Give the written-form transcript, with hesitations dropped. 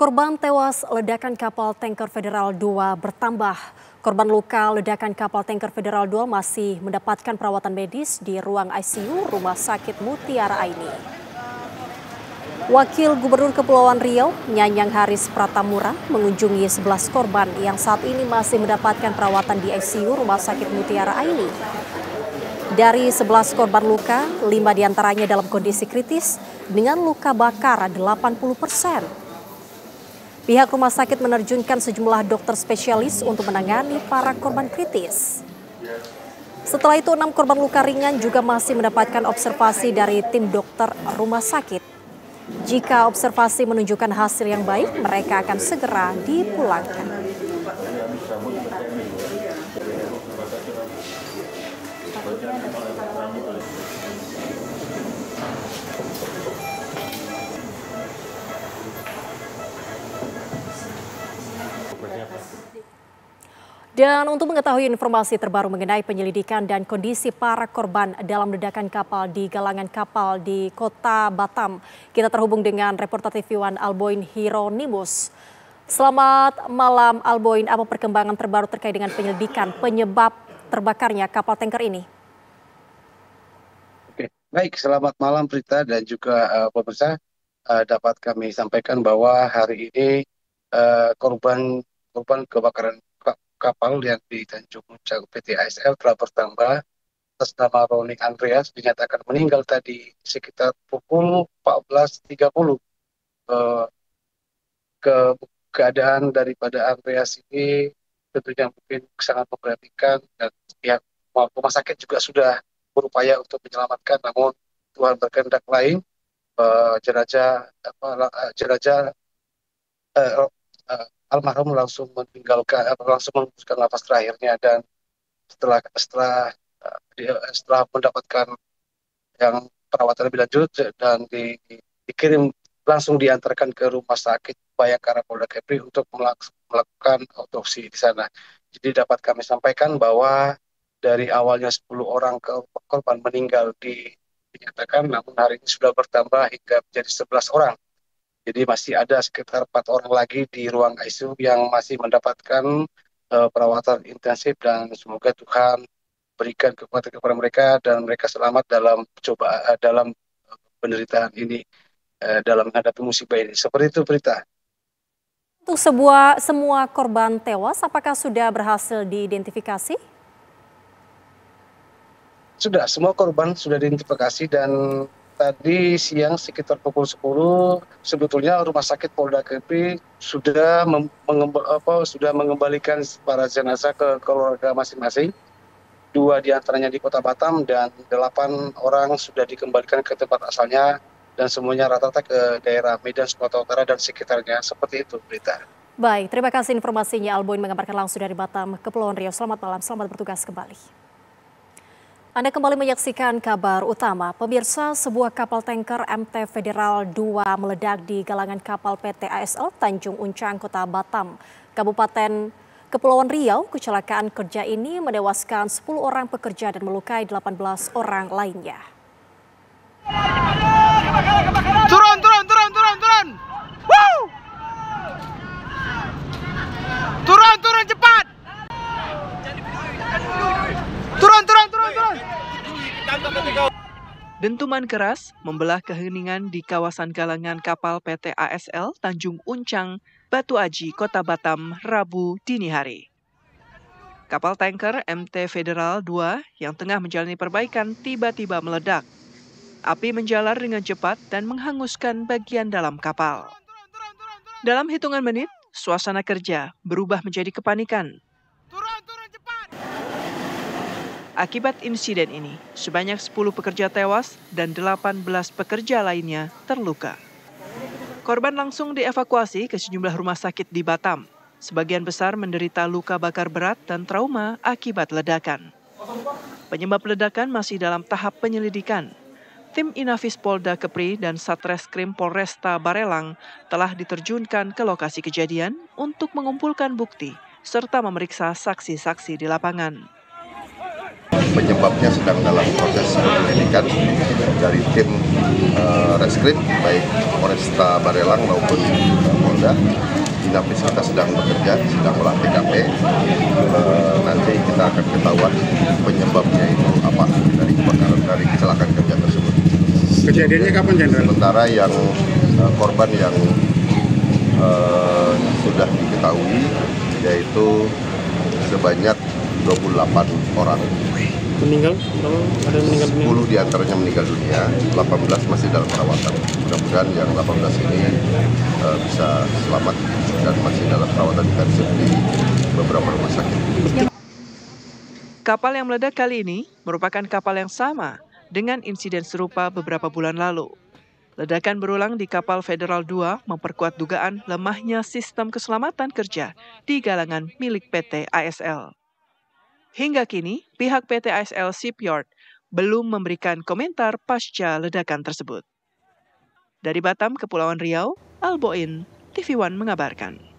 Korban tewas ledakan kapal tanker Federal 2 bertambah. Korban luka ledakan kapal tanker Federal 2 masih mendapatkan perawatan medis di ruang ICU Rumah Sakit Mutiara Aini. Wakil Gubernur Kepulauan Riau, Nyanyang Haris Pratamura, mengunjungi 11 korban yang saat ini masih mendapatkan perawatan di ICU Rumah Sakit Mutiara Aini. Dari 11 korban luka, 5 diantaranya dalam kondisi kritis dengan luka bakar 80%. Pihak rumah sakit menerjunkan sejumlah dokter spesialis untuk menangani para korban kritis. Setelah itu 6 korban luka ringan juga masih mendapatkan observasi dari tim dokter rumah sakit. Jika observasi menunjukkan hasil yang baik, mereka akan segera dipulangkan. Dan untuk mengetahui informasi terbaru mengenai penyelidikan dan kondisi para korban dalam ledakan kapal di galangan kapal di Kota Batam, kita terhubung dengan reporter TV One Alboin Hieronimus. Selamat malam Alboin, apa perkembangan terbaru terkait dengan penyelidikan penyebab terbakarnya kapal tanker ini? Oke, baik, selamat malam Prita dan juga pemirsa. Dapat kami sampaikan bahwa hari ini korban kebakaran kapal yang di Tanjung Uncang PT ASL telah bertambah. Atas nama Roni Andreas dinyatakan meninggal tadi sekitar pukul 14.30. Keadaan daripada Andreas ini tentunya mungkin sangat memprihatinkan dan pihak rumah sakit juga sudah berupaya untuk menyelamatkan, namun Tuhan berkehendak lain. Jenazah almarhum langsung menghembuskan nafas terakhirnya, dan setelah mendapatkan yang perawatan lebih lanjut dan dikirim langsung diantarkan ke Rumah Sakit Bayangkara Polda Kepri untuk melakukan autopsi di sana. Jadi dapat kami sampaikan bahwa dari awalnya 10 orang korban meninggal dinyatakan, namun hari ini sudah bertambah hingga menjadi 11 orang. Jadi masih ada sekitar 4 orang lagi di ruang ICU yang masih mendapatkan perawatan intensif, dan semoga Tuhan berikan kekuatan kepada mereka dan mereka selamat dalam penderitaan ini, dalam menghadapi musibah ini. Seperti itu, Prita. Untuk semua korban tewas, apakah sudah berhasil diidentifikasi? Sudah, semua korban sudah diidentifikasi, dan tadi siang sekitar pukul 10 sebetulnya Rumah Sakit Polda Kepri sudah mengembalikan para jenazah ke keluarga masing-masing. 2 diantaranya di Kota Batam dan 8 orang sudah dikembalikan ke tempat asalnya, dan semuanya rata-rata ke daerah Medan, Sumatera Utara dan sekitarnya. Seperti itu, Berita. Baik, terima kasih informasinya. Alboin mengabarkan langsung dari Batam, Kepulauan Riau. Selamat malam, selamat bertugas kembali. Anda kembali menyaksikan kabar utama. Pemirsa, sebuah kapal tanker MT Federal 2 meledak di galangan kapal PT ASL Tanjung Uncang, Kota Batam, Kabupaten Kepulauan Riau. Kecelakaan kerja ini menewaskan 10 orang pekerja dan melukai 18 orang lainnya. Turun! Woo! Turun cepat! Turun! Dentuman keras membelah keheningan di kawasan galangan kapal PT ASL Tanjung Uncang, Batu Aji, Kota Batam, Rabu dini hari. Kapal tanker MT Federal 2 yang tengah menjalani perbaikan tiba-tiba meledak. Api menjalar dengan cepat dan menghanguskan bagian dalam kapal. Dalam hitungan menit, suasana kerja berubah menjadi kepanikan. Akibat insiden ini, sebanyak 10 pekerja tewas dan 18 pekerja lainnya terluka. Korban langsung dievakuasi ke sejumlah rumah sakit di Batam. Sebagian besar menderita luka bakar berat dan trauma akibat ledakan. Penyebab ledakan masih dalam tahap penyelidikan. Tim Inafis Polda Kepri dan Satreskrim Polresta Barelang telah diterjunkan ke lokasi kejadian untuk mengumpulkan bukti serta memeriksa saksi-saksi di lapangan. Penyebabnya sedang dalam proses penyelidikan dari tim reskrim baik Polresta Barelang maupun sudah. Inavis kita sedang bekerja, sedang olah TKP. Nanti kita akan ketahuan penyebabnya itu apa dari kebakaran, dari kecelakaan kerja tersebut. Kejadiannya kapan, Jenderal? Sementara yang korban yang sudah diketahui yaitu sebanyak 28 orang. Meninggal? Ada yang meninggal dunia? 10 diantaranya meninggal dunia, 18 masih dalam perawatan. Mudah-mudahan yang 18 ini bisa selamat dan masih dalam perawatan intensif di beberapa rumah sakit. Kapal yang meledak kali ini merupakan kapal yang sama dengan insiden serupa beberapa bulan lalu. Ledakan berulang di kapal Federal 2 memperkuat dugaan lemahnya sistem keselamatan kerja di galangan milik PT ASL. Hingga kini, pihak PT ASL Shipyard belum memberikan komentar pasca ledakan tersebut. Dari Batam, Kepulauan Riau, Alboin, TV One mengabarkan.